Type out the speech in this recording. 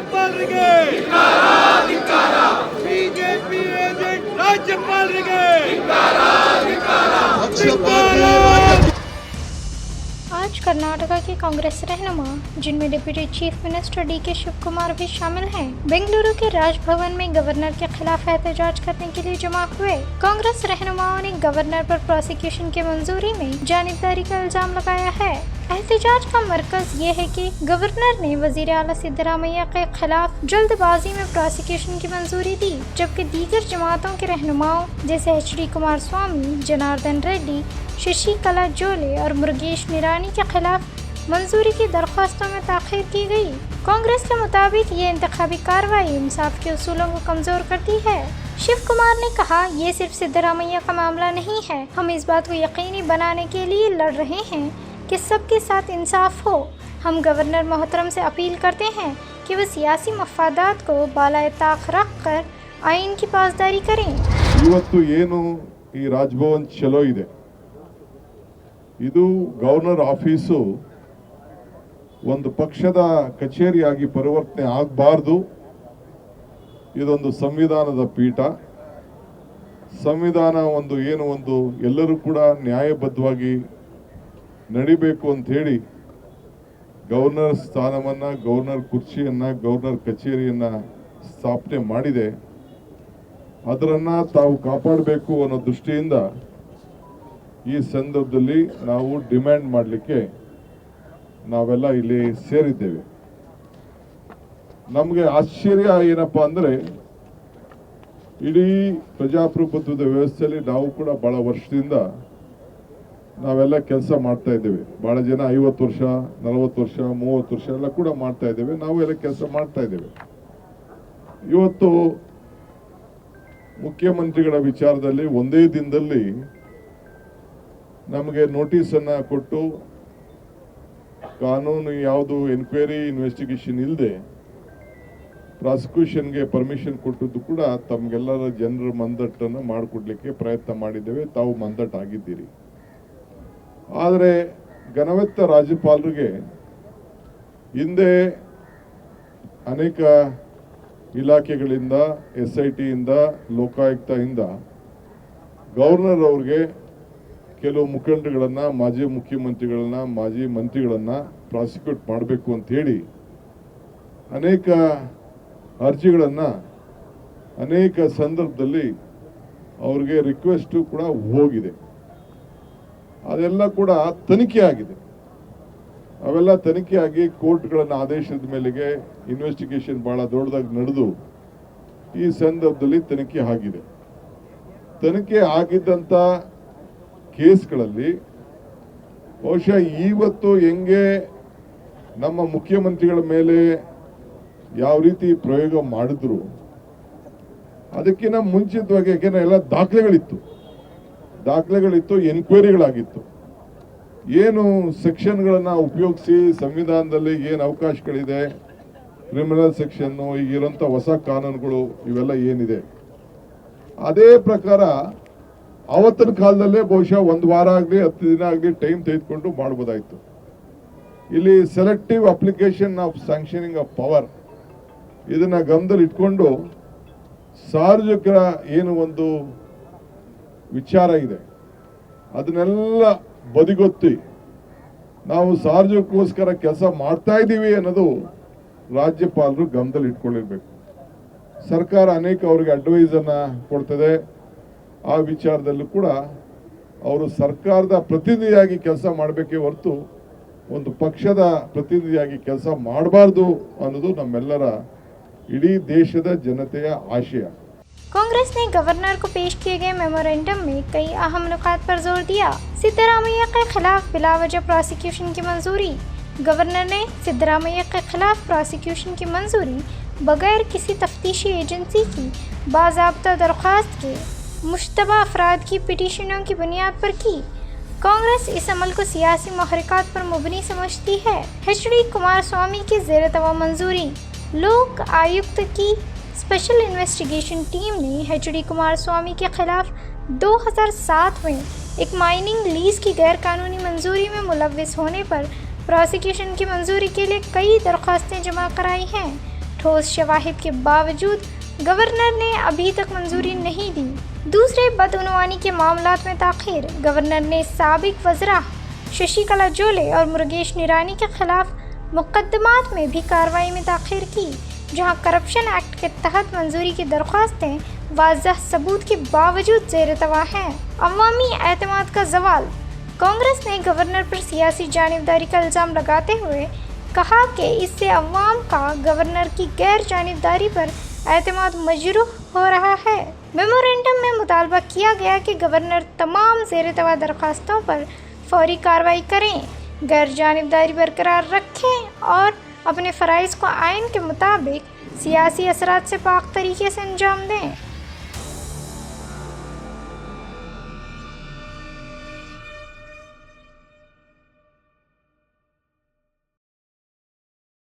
ರಾಜ್ಯಪಾಲರಿಗೆ BJP agent ರಾಜ್ಯಪಾಲರಿಗೆ आज कर्नाटका के कांग्रेस रहनुमा, जिनमें deputy chief minister DK Shivakumar भी शामिल हैं, बेंगलुरु के राजभवन में गवर्नर के खिलाफ एहतजाज करने के लिए जमा हुए। कांग्रेस रहनुमाओं ने गवर्नर पर प्रोसिक्यूशन की मंजूरी में जानिबदारी का इल्जाम लगाया है। एहतजाज का मरकज ये है कि गवर्नर ने वजीर आला सिद्धरामैया के खिलाफ जल्दबाजी में प्रोसिक्यूशन की मंजूरी दी, जबकि दीगर जमातों के रहनुमाओं जैसे HD कुमार स्वामी, जनार्दन रेड्डी, शशिकला जोले और मुरुगेश निरानी के खिलाफ मंजूरी की दरख्वास्तों में ताख़ीर की गई। कांग्रेस के मुताबिक ये इंतखाबी कार्रवाई इंसाफ के उसूलों को कमजोर करती है। शिव कुमार ने कहा, ये सिर्फ सिद्धरामैया का मामला नहीं है, हम इस बात को यकीनी बनाने के लिए लड़ रहे हैं कि सबके साथ इंसाफ हो। हम गवर्नर मोहतरम से अपील करते हैं कि वह सियासी मफादात को बालाए ताक रख कर आइन की पासदारी करें। ಇವತ್ತು ಏನು ಈ ರಾಜಭವನ್ ಚಲೋ ಇದೆ, ಇದು ಗವರ್ನರ್ ಆಫೀಸು ಒಂದು ಪಕ್ಷದ ಕಚೇರಿಯಾಗಿ ಪರಿವರ್ತನೆ ಆಗಬಾರ್ದು. ಇದೊಂದು ಸಂವಿಧಾನದ ಪೀಠ. ಸಂವಿಧಾನ ಒಂದು ಎಲ್ಲರೂ ಕೂಡ ನ್ಯಾಯಬದ್ಧವಾಗಿ ನಡಿಬೇಕು ಅಂತ ಹೇಳಿ ಗವರ್ನರ್ ಸ್ಥಾನವನ್ನ, ಗವರ್ನರ್ ಕುರ್ಚಿಯನ್ನ, ಗವರ್ನರ್ ಕಚೇರಿಯನ್ನ ಸ್ಥಾಪನೆ ಮಾಡಿದೆ. ಅದರನ್ನ ತಾವು ಕಾಪಾಡಬೇಕು ಅನ್ನೋ ದೃಷ್ಟಿಯಿಂದ ಈ ಸಂದರ್ಭದಲ್ಲಿ ನಾವು ಡಿಮ್ಯಾಂಡ್ ಮಾಡಲಿಕ್ಕೆ ನಾವೆಲ್ಲ ಇಲ್ಲಿ ಸೇರಿದ್ದೇವೆ. ನಮಗೆ ಆಶ್ಚರ್ಯ ಏನಪ್ಪಾ ಅಂದ್ರೆ, ಇಡೀ ಪ್ರಜಾಪ್ರಭುತ್ವದ ವ್ಯವಸ್ಥೆಯಲ್ಲಿ ನಾವು ಕೂಡ ಬಹಳ ವರ್ಷದಿಂದ ನಾವೆಲ್ಲ ಕೆಲಸ ಮಾಡ್ತಾ ಇದ್ದೇವೆ. ಬಹಳ ಜನ 50 ವರ್ಷ, 40 ವರ್ಷ, 30 ವರ್ಷ ಎಲ್ಲ ಕೂಡ ಮಾಡ್ತಾ ಇದ್ದೇವೆ. ನಾವು ಎಲ್ಲ ಕೆಲಸ ಮಾಡ್ತಾ ಇದ್ದೇವೆ. ಇವತ್ತು ಮುಖ್ಯಮಂತ್ರಿಗಳ ವಿಚಾರದಲ್ಲಿ ಒಂದೇ ದಿನದಲ್ಲಿ ನಮಗೆ ನೋಟಿಸ್ ಅನ್ನ ಕೊಟ್ಟು, ಕಾನೂನು ಯಾವುದು ಎನ್ಕ್ವೈರಿ ಇನ್ವೆಸ್ಟಿಗೇಷನ್ ಇಲ್ಲದೆ ಪ್ರಾಸಿಕ್ಯೂಷನ್ಗೆ ಪರ್ಮಿಷನ್ ಕೊಟ್ಟದ್ದು ಕೂಡ ತಮ್ಗೆಲ್ಲರ ಜನರ ಮಂದಟ್ಟನ್ನು ಮಾಡಿಕೊಡ್ಲಿಕ್ಕೆ ಪ್ರಯತ್ನ ಮಾಡಿದ್ದೇವೆ. ತಾವು ಮಂದಟ್ ಆಗಿದ್ದೀರಿ. ಆದರೆ ಘನವೆತ್ತ ರಾಜ್ಯಪಾಲರಿಗೆ ಹಿಂದೆ ಅನೇಕ ಇಲಾಖೆಗಳಿಂದ, SIT ಇಂದ, ಲೋಕಾಯುಕ್ತದಿಂದ ಗವರ್ನರ್ ಅವ್ರಿಗೆ ಕೆಲವು ಮುಖಂಡಗಳನ್ನ, ಮಾಜಿ ಮುಖ್ಯಮಂತ್ರಿಗಳನ್ನ, ಮಾಜಿ ಮಂತ್ರಿಗಳನ್ನ ಪ್ರಾಸಿಕ್ಯೂಟ್ ಮಾಡಬೇಕು ಅಂತ ಹೇಳಿ ಅನೇಕ ಅರ್ಜಿಗಳನ್ನ ಅನೇಕ ಸಂದರ್ಭದಲ್ಲಿ ಅವ್ರಿಗೆ ರಿಕ್ವೆಸ್ಟ್ ಕೂಡ ಹೋಗಿದೆ. ಅದೆಲ್ಲ ಕೂಡ ತನಿಖೆ ಆಗಿದೆ. ಅವೆಲ್ಲ ತನಿಖೆಯಾಗಿ ಕೋರ್ಟ್ಗಳನ್ನ ಆದೇಶದ ಮೇಲೆಗೆ ಇನ್ವೆಸ್ಟಿಗೇಷನ್ ಬಹಳ ದೊಡ್ಡದಾಗಿ ನಡೆದು ಈ ಸಂದರ್ಭದಲ್ಲಿ ತನಿಖೆ ಆಗಿದೆ. ತನಿಖೆ ಆಗಿದ್ದಂತ ಕೇಸ್ಗಳಲ್ಲಿ ಬಹುಶಃ ಇವತ್ತು ಹೆಂಗೆ ನಮ್ಮ ಮುಖ್ಯಮಂತ್ರಿಗಳ ಮೇಲೆ ಯಾವ ರೀತಿ ಪ್ರಯೋಗ ಮಾಡಿದ್ರು, ಅದಕ್ಕಿಂತ ಮುಂಚಿತವಾಗಿ ಯಾಕೆಂದ್ರೆ ಎಲ್ಲ ದಾಖಲೆಗಳಿತ್ತು, ಎನ್ಕ್ವೈರಿಗಳಾಗಿತ್ತು. ಏನು ಸೆಕ್ಷನ್ಗಳನ್ನ ಉಪಯೋಗಿಸಿ ಸಂವಿಧಾನದಲ್ಲಿ ಏನು ಅವಕಾಶಗಳಿದೆ, ಕ್ರಿಮಿನಲ್ ಸೆಕ್ಷನ್, ಈಗಿರೋಂಥ ಹೊಸ ಕಾನೂನುಗಳು ಇವೆಲ್ಲ ಏನಿದೆ, ಅದೇ ಪ್ರಕಾರ ಅವತ್ತಿನ ಕಾಲದಲ್ಲೇ ಬಹುಶಃ 1 ವಾರ ಆಗಲಿ 10 ದಿನ ಆಗಲಿ ಟೈಮ್ ತೆಗೆದುಕೊಂಡು ಮಾಡ್ಬೋದಾಯ್ತು. ಇಲ್ಲಿ selective application of sanctioning of power ಇದನ್ನ ಗಮನದಲ್ಲಿ ಇಟ್ಕೊಂಡು ಸಾರ್ವಜನಿಕರ ಏನು ಒಂದು ವಿಚಾರ ಇದೆ ಅದನ್ನೆಲ್ಲ ಬದಿಗೊತ್ತಿ ನಾವು ಸಾರ್ವಜನಿಕಗೋಸ್ಕರ ಕೆಲಸ ಮಾಡ್ತಾ ಇದ್ದೀವಿ ಅನ್ನೋದು ರಾಜ್ಯಪಾಲರು ಗಮನದಲ್ಲಿ ಇಟ್ಕೊಂಡಿರ್ಬೇಕು. ಸರ್ಕಾರ ಅನೇಕ ಅವರಿಗೆ ಅಡ್ವೈಸ್ ಅನ್ನ ಕೊಡ್ತದೆ. ಆ ವಿಚಾರದಲ್ಲೂ ಕೂಡ ಅವರು ಸರ್ಕಾರದ ಪ್ರತಿನಿಧಿಯಾಗಿ ಕೆಲಸ ಮಾಡಬೇಕೇ ಹೊರತು ಒಂದು ಪಕ್ಷದ ಪ್ರತಿನಿಧಿಯಾಗಿ ಕೆಲಸ ಮಾಡಬಾರ್ದು ಅನ್ನೋದು ನಮ್ಮೆಲ್ಲರ ಇಡೀ ದೇಶದ ಜನತೆಯ ಆಶಯ. कांग्रेस ने गवर्नर को पेश किए गए मेमोरेंडम में कई अहम नुकात पर जोर दिया। सिद्धरामैया के खिलाफ बिलावजह प्रोसिक्यूशन की मंजूरी। गवर्नर ने सिद्धरामैया के खिलाफ प्रोसिक्यूशन की मंजूरी बगैर किसी तफ्तीशी एजेंसी की बाज़ाब्ता दरख्वास्त के मुश्तबा अफराद की पिटीशनों की बुनियाद पर की। कांग्रेस इस अमल को सियासी महरक़ात पर मुबनी समझती है। HD कुमार स्वामी की ज़ेर तवा मंजूरी। लोक आयुक्त की स्पेशल इन्वेस्टिगेशन टीम ने HD कुमार स्वामी के खिलाफ 2007 में एक माइनिंग लीज की गैरकानूनी मंजूरी में मुलव्विस होने पर प्रोसिक्यूशन की मंजूरी के लिए कई दरख्वास्तें जमा कराई हैं। ठोस शवाहिद के बावजूद गवर्नर ने अभी तक मंजूरी नहीं दी। दूसरे, बदउनवानी के मामलात में ताख़ीर। गवर्नर ने साबिक वज़रा शशिकला जोले और मुरुगेश निरानी के खिलाफ मुकदमात में भी कार्रवाई में ताख़ीर की, जहां करप्शन एक्ट के तहत मंजूरी की दरख्वास्तें वाज़ह सबूत के बावजूद ज़ेर तवा हैं। अवामी एतमाद का ज़वाल। कांग्रेस ने गवर्नर पर सियासी जानिबदारी का इल्ज़ाम लगाते हुए कहा कि इससे अवाम का गवर्नर की गैर जानिबदारी पर एतमाद मजरूह हो रहा है। मेमोरेंडम में मुतालबा किया गया कि गवर्नर तमाम ज़ेर तवा दरख्वास्तों पर फौरी कार्रवाई करें, गैर जानिबदारी बरकरार रखें और अपने फ़राइज़ को आइन के मुताबिक सियासी असरात से पाक तरीके से अंजाम दें।